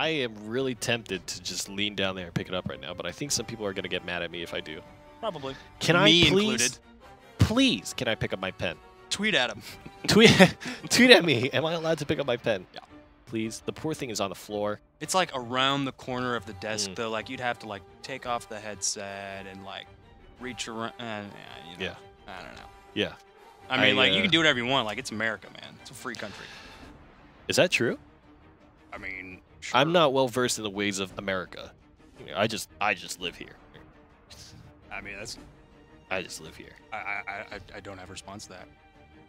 am really tempted to just lean down there and pick it up right now, but I think some people are going to get mad at me if I do. Probably. Can Me I please, included. please, can I pick up my pen? Tweet at him. Tweet at me. Am I allowed to pick up my pen? Yeah. Please. The poor thing is on the floor. It's like around the corner of the desk, though. Like you'd have to like take off the headset and like reach around. You know, Yeah. I don't know. Yeah. I mean, like you can do whatever you want. Like it's America, man. It's a free country. Is that true? I mean, sure. I'm not well versed in the ways of America. You know, I just live here. I mean, that's. I just live here. I don't have a response to that.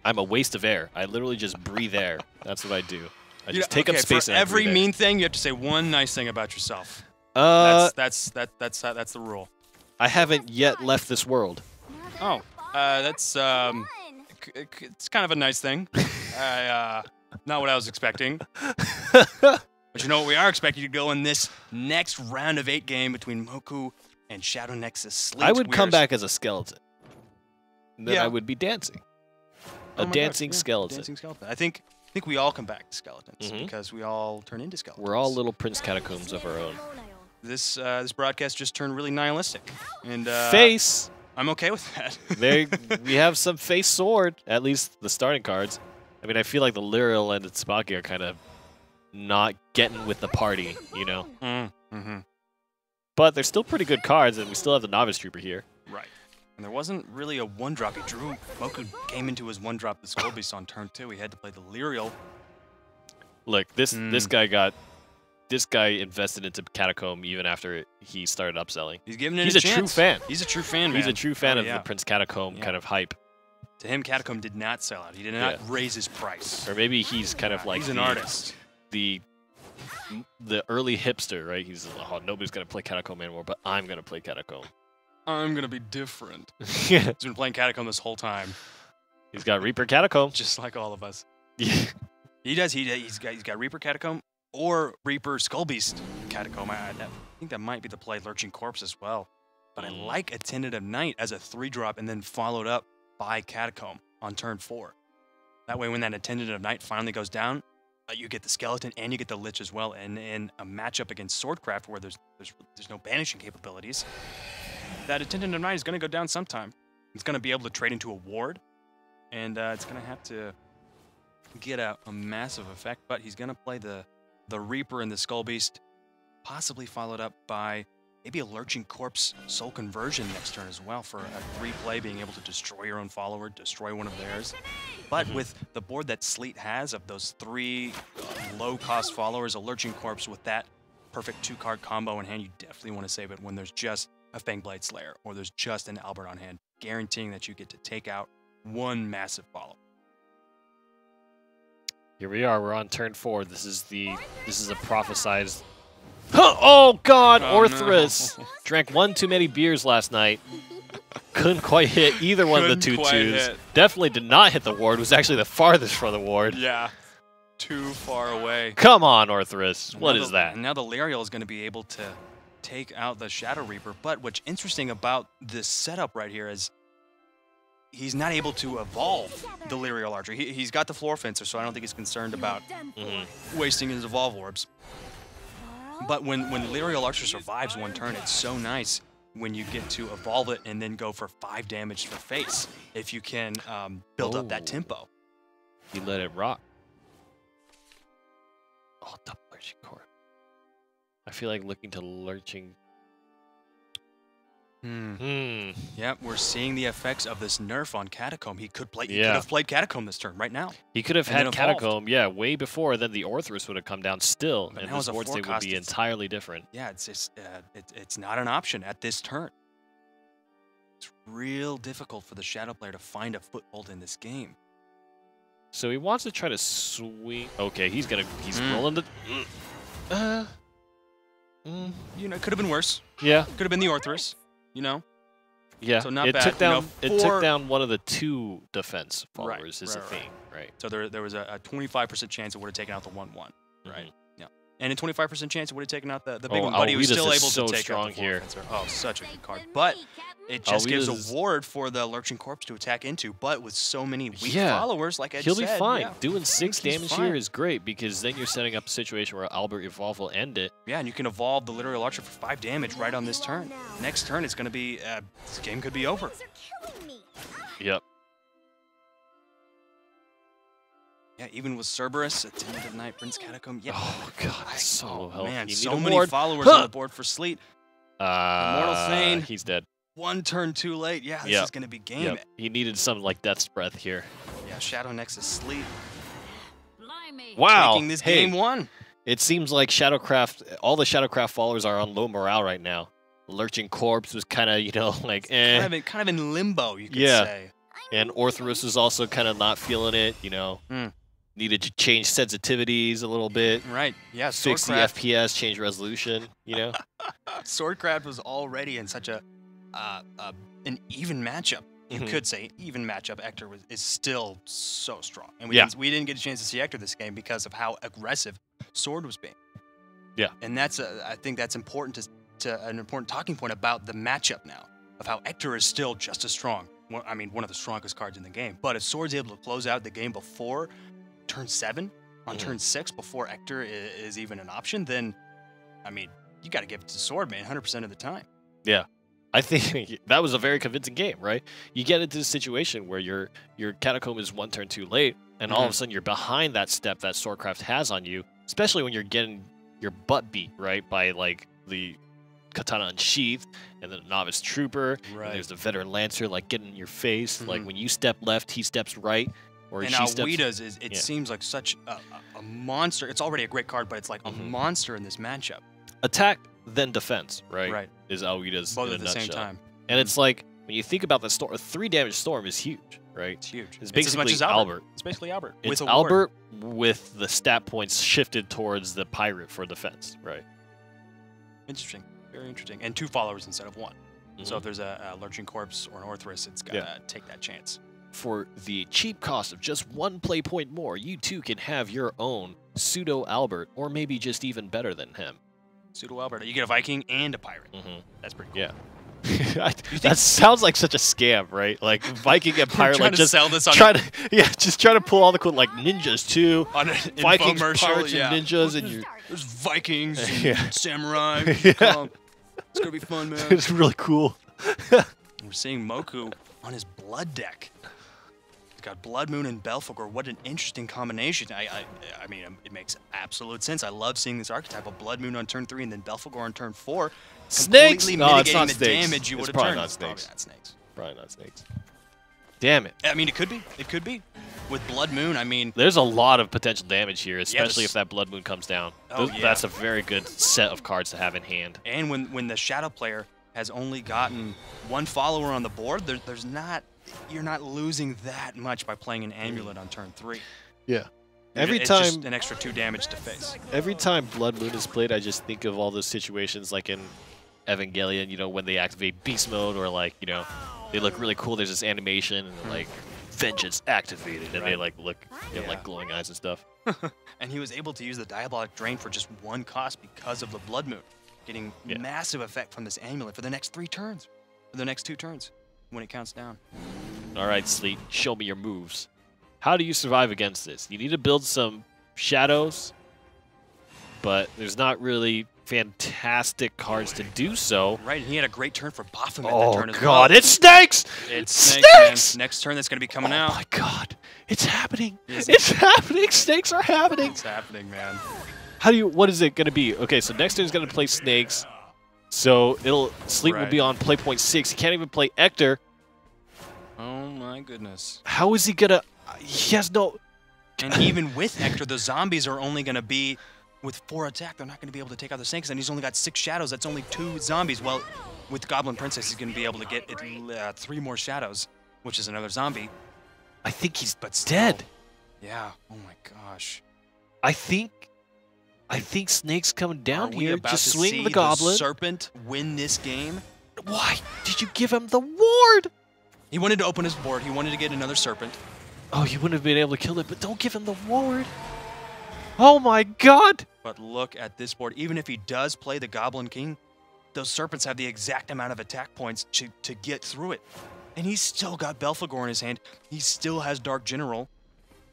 I'm a waste of air. I literally just breathe air. That's what I do. I just take okay, up space. For and I every breathe mean air. thing, you have to say one nice thing about yourself. That's the rule. I haven't yet left this world. Oh, that's it's kind of a nice thing. Not what I was expecting. But you know what we are expecting to go in this next round of 8 game between moekou and Shadow Nexus Sleet. I would come back as a skeleton. Then Yeah. I would be dancing. Oh A my dancing gosh, yeah, skeleton. Dancing skeleton. I think we all come back to skeletons because we all turn into skeletons. We're all little Prince Catacombs of our own. This broadcast just turned really nihilistic, and Face. I'm okay with that. We have some face sword. At least the starting cards. I mean, I feel like the Lyriel and the Tsubaki are kind of not getting with the party, you know. But they're still pretty good cards, and we still have the Novice Trooper here. Right. And there wasn't really a 1-drop. He drew. moekou came into his 1-drop the Skull Beast on turn 2. He had to play the Lyriel. Look, this guy invested into Catacomb even after he started upselling. He's giving it He's a a chance. true fan. He's a true fan, man. He's a true fan Oh, of yeah. the Prince Catacomb kind of hype. To him, Catacomb did not sell out. He did not raise his price. Or maybe he's kind of like he's an artist. The early hipster, right? He's oh, nobody's gonna play Catacomb anymore, but I'm gonna play Catacomb. I'm gonna be different. Yeah. He's been playing Catacomb this whole time, He's got Reaper Catacomb. just like all of us. Yeah. He does. He's got Reaper Catacomb or Reaper Skull Beast Catacomb. I think that might be the play Lurching Corpse as well. But I like Attendant of Night as a 3-drop and then followed up by Catacomb on turn 4. That way, when that Attendant of Night finally goes down, you get the Skeleton and you get the Lich as well. And in a matchup against Swordcraft where there's no banishing capabilities, that Attendant of Night is going to go down sometime. It's going to be able to trade into a ward, and it's going to have to get a massive effect. But he's going to play the Reaper and the Skull Beast, possibly followed up by maybe a Lurching Corpse Soul Conversion next turn as well for a 3-play, being able to destroy your own follower, destroy one of theirs. But with the board that Sleet has of those 3 low-cost followers, a Lurching Corpse with that perfect 2-card combo in hand, you definitely want to save it when there's just a Fangblade Slayer or there's just an Albert on hand, guaranteeing that you get to take out one massive follow. Here we are. We're on turn 4. This is a prophesized. Oh God, Orthrus drank one too many beers last night. Couldn't quite hit either one of the 2 twos. Definitely did not hit the ward. Was actually the farthest from the ward. Yeah, too far away. Come on, Orthrus. What is that? And now the Lyriel is going to be able to take out the Shadow Reaper. But what's interesting about this setup right here is he's not able to evolve the Lyriel Archer. He's got the Floor Fencer, so I don't think he's concerned about wasting his Evolve Orbs. But when Lyriel Archer survives one turn, it's so nice when you get to evolve it and then go for 5 damage for face, if you can build up that tempo. You let it rock. Oh, double Lurching Corpse. I feel like looking to Lurching. Yep, we're seeing the effects of this nerf on Catacomb. He could have played Catacomb this turn right now. He could have had Catacomb, way before. Then the Orthrus would have come down still, and this board state would be entirely different. Yeah, it's not an option at this turn. It's real difficult for the Shadow player to find a foothold in this game. So he wants to try to swing. Okay, he's rolling the. You know, it could have been worse. Yeah, could have been the Orthrus. You know. Yeah, so not it bad. took down. You know, it took down one of the 2 defense followers. Is the thing, right? So there was a 25% chance it would have taken out the 1/1. Right. Yeah. And a 25% chance it would have taken out the big one, but he was still able to take out the here. Oh, such a good card. But it just gives a ward for the Lurching Corpse to attack into, but with so many weak followers, like Ed said. He'll be fine. Doing 6 damage here is great, because then you're setting up a situation where Albert Evolve will end it. Yeah, and you can evolve the Literary Archer for 5 damage right on this turn. Next turn, it's going to be, this game could be over. Yep. Yeah, even with Cerberus, Attendant of Night, Prince Catacomb. Yeah. Oh, God. So healthy. Man, so many followers on the board for Sleet. Immortal Thane. He's dead. 1 turn too late. Yeah, this is going to be game. He needed something like Death's Breath here. Yeah, Shadow Nexus Sleet. Wow. Taking this game 1. It seems like Shadowcraft, all the Shadowcraft followers are on low morale right now. Lurching Corpse was kind of, you know, like, eh. Kind of in limbo, you could say. And Orthrus was also kind of not feeling it, you know. Needed to change sensitivities a little bit. Right, yeah. Fix the FPS, change resolution, you know. Swordcraft was already in such an even matchup. You could say even matchup. Ector is still so strong, and we didn't get a chance to see Ector this game because of how aggressive Sword was being. Yeah, and I think that's important to an important talking point about the matchup now of how Ector is still just as strong. Well, I mean, one of the strongest cards in the game. But if Sword's able to close out the game before turn 7, on turn 6, before Ector is even an option, then, I mean, you got to give it to Sword, man, 100% of the time. Yeah. I think that was a very convincing game, right? You get into a situation where your Catacomb is 1 turn too late, and all of a sudden you're behind that step that Swordcraft has on you, especially when you're getting your butt beat, right, by, like, the Katana Unsheathed, and then the Novice Trooper, and there's the Veteran Lancer, like, getting in your face. Like, when you step left, he steps right. Or and Alwita's seems like such a monster. It's already a great card, but it's like a monster in this matchup. Attack, then defense, right? Right. Is Alwita's both at the same time. And it's like, when you think about the storm, a 3 damage storm is huge, right? It's huge. It's basically as much as Albert. It's basically Albert. It's Albert with the stat points shifted towards the Pirate for defense, right? Interesting. Very interesting. And 2 followers instead of 1. So if there's a Lurching Corpse or an Orthrus, it's got to take that chance. For the cheap cost of just 1 play point more, you too can have your own Pseudo Albert, or maybe just even better than him. Pseudo Albert. You get a Viking and a Pirate. That's pretty cool. Yeah. That sounds like such a scam, right? Like Viking and Pirate, like just sell this on just try to pull all the cool, like ninjas too. On an Vikings, Pirates, and ninjas, and there's Vikings, and samurai. It's gonna be fun, man. It's really cool. We're seeing Moekou on his blood deck. He's got Blood Moon and Belphegor. What an interesting combination. I mean, it makes absolute sense. I love seeing this archetype of Blood Moon on turn 3 and then Belphegor on turn 4. Snakes? No, it's not the damage you would have turned. Not snakes. Probably not snakes. Probably not snakes. Damn it. I mean, it could be. It could be. With Blood Moon, I mean... There's a lot of potential damage here, especially if that Blood Moon comes down. Oh, that's a very good set of cards to have in hand. And when the Shadow player has only gotten 1 follower on the board, there's not... You're not losing that much by playing an Amulet on turn 3. Yeah. It's just an extra 2 damage to face. Every time Blood Moon is played, I just think of all those situations like in Evangelion, you know, when they activate Beast Mode, or like, you know, they look really cool. There's this animation and like Vengeance activated, and they like look, you know, like glowing eyes and stuff. And he was able to use the Diabolic Drain for just 1 cost because of the Blood Moon, getting massive effect from this Amulet for the next 3 turns, for the next 2 turns when it counts down. All right, Sleet, show me your moves. How do you survive against this? You need to build some shadows, but there's not really fantastic cards to do so. Right, and he had a great turn for Baphomet that turn as well. Oh, God, it's snakes! It's snakes! Man. Next turn that's going to be coming out. Oh, my God. It's happening. It's happening. Snakes are happening. It's happening, man. What is it going to be? Okay, so next turn is going to play snakes. So Sleet will be on play point 6. He can't even play Ector. Oh, my goodness. How is he going to... He has no... And even with Ector, the zombies are only going to be... With 4 attack, they're not going to be able to take out the snakes, and he's only got 6 shadows. That's only 2 zombies. Well, with Goblin Princess, he's going to be able to get 3 more shadows, which is another zombie. I think he's dead. Yeah. Oh my gosh. I think Snake's coming down here. Just swing the the Goblin. Serpent win this game. Why did you give him the ward? He wanted to open his board. He wanted to get another Serpent. Oh, you wouldn't have been able to kill it, but don't give him the ward. Oh my god! But look at this board. Even if he does play the Goblin King, those Serpents have the exact amount of attack points to get through it. And he's still got Belphegor in his hand. He still has Dark General.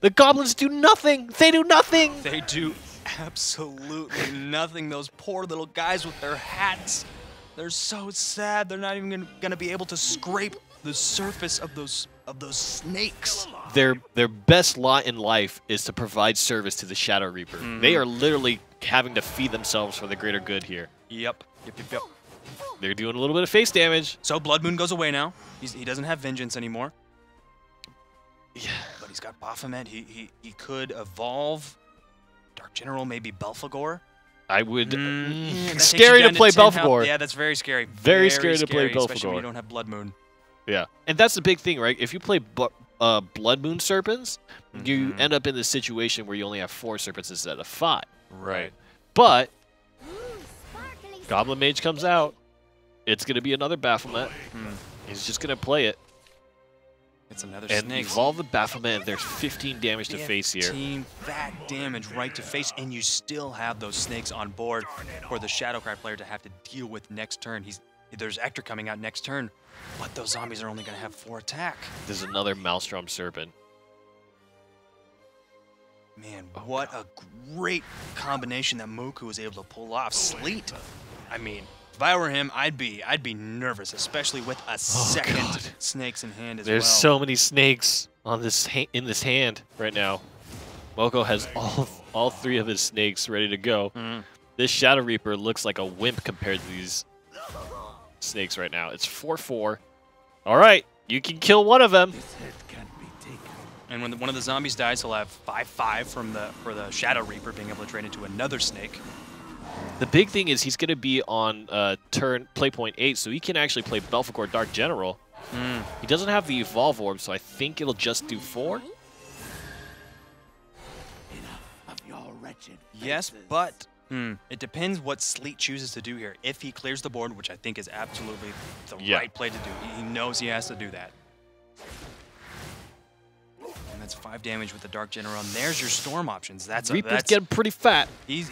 The Goblins do nothing! They do nothing! They do absolutely nothing. Those poor little guys with their hats. They're so sad. They're not even gonna be able to scrape the surface of those snakes. Their best lot in life is to provide service to the Shadow Reaper. They are literally having to feed themselves for the greater good here. Yep. They're doing a little bit of face damage. So Blood Moon goes away now. He doesn't have Vengeance anymore. Yeah. But he's got Baphomet. He could evolve Dark General, maybe Belphegor. I would... That scary takes you to play down 10 health. Belphegor. Yeah, that's very scary. Very scary to play especially when Belphegor. you don't have Blood Moon. Yeah. And that's the big thing, right? If you play Blood Moon Serpents, you end up in this situation where you only have 4 Serpents instead of 5. Right. But Goblin Mage comes out. It's going to be another Baphomet. He's just going to play it. It's another and snake. evolve the Baphomet, and there's 15 damage to face here. 15 fat damage right to face, and you still have those snakes on board for the Shadowcry player to have to deal with next turn. There's Ector coming out next turn, but those zombies are only going to have 4 attack. There's another Maelstrom Serpent. Man, what a great combination that moekou was able to pull off. Sleet. I mean, if I were him, I'd be nervous, especially with a second snakes in hand as well. There's so many snakes on this in this hand right now. moekou has all 3 of his snakes ready to go. This Shadow Reaper looks like a wimp compared to these snakes right now. It's 4-4. All right, you can kill one of them. And when one of the zombies dies, he'll have 5/5 for the Shadow Reaper being able to trade into another snake. The big thing is he's going to be on play point 8, so he can actually play Belphegor Dark General. He doesn't have the Evolve Orb, so I think it'll just do 4. Yes, but it depends what Sleet chooses to do here. If he clears the board, which I think is absolutely the right play to do. He knows he has to do that. And that's 5 damage with the Dark General, and there's your Storm options. Reaper's getting pretty fat. He's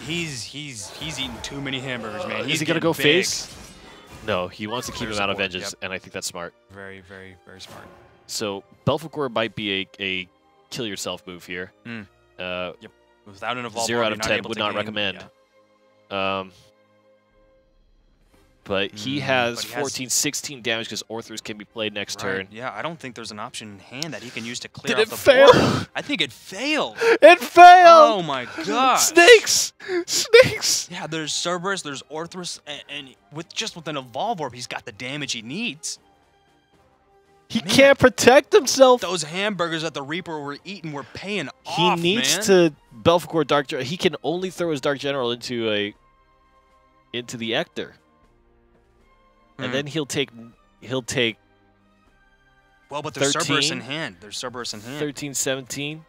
eating too many hamburgers, man. Is he gonna go face? No, he wants to keep him out of Vengeance, and I think that's smart. Very, very, very smart. So Belphegor might be a kill yourself move here. Yep. Without an Evolve 0 Orb, out of you're not 10 able would to not gain- recommend. yeah. But he has 14, 16 damage because Orthrus can be played next turn. Yeah, I don't think there's an option in hand that he can use to clear Did off it the fail? board. I think it failed. It failed! Oh my god. Snakes! Snakes! Yeah, there's Cerberus, there's Orthrus, and with an Evolve Orb, he's got the damage he needs. He can't protect himself. Those hamburgers that the Reaper were eating were paying He off, needs man. to Belphegor Dark General. He can only throw his Dark General into the Ector. And then he'll take well, but there's 13? Cerberus in hand. There's Cerberus in hand. 13, 17.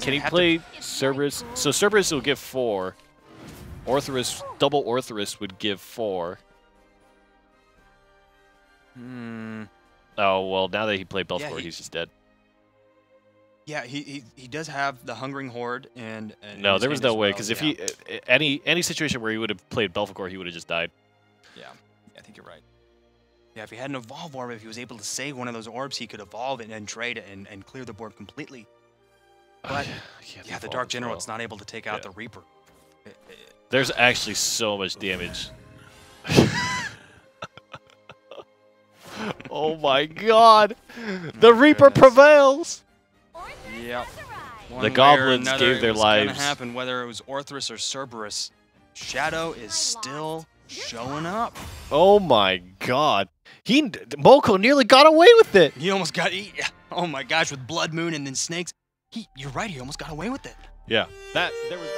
Can he have play Cerberus? So Cerberus will give 4. Orthrus, double Orthrus would give 4. Oh, well, now that he played Belphegor, he's just dead. Yeah, he does have the Hungering Horde and no, his there was hand no as way, well, because if yeah. he any situation where he would have played Belphegor, he would have just died. Yeah, I think you're right. Yeah, if he had an Evolve Orb, if he was able to save one of those orbs, he could evolve it and trade it and clear the board completely. But yeah, the Dark General, it's not able to take out the Reaper. There's actually so much damage. Oh my god! The Reaper prevails! Yep. The goblins gave their lives. It's gonna happen whether it was Orthrus or Cerberus. Shadow is still showing up. Oh my god. moekou nearly got away with it. He almost got oh my gosh, with Blood Moon and then Snakes. You're right, he almost got away with it. Yeah. There was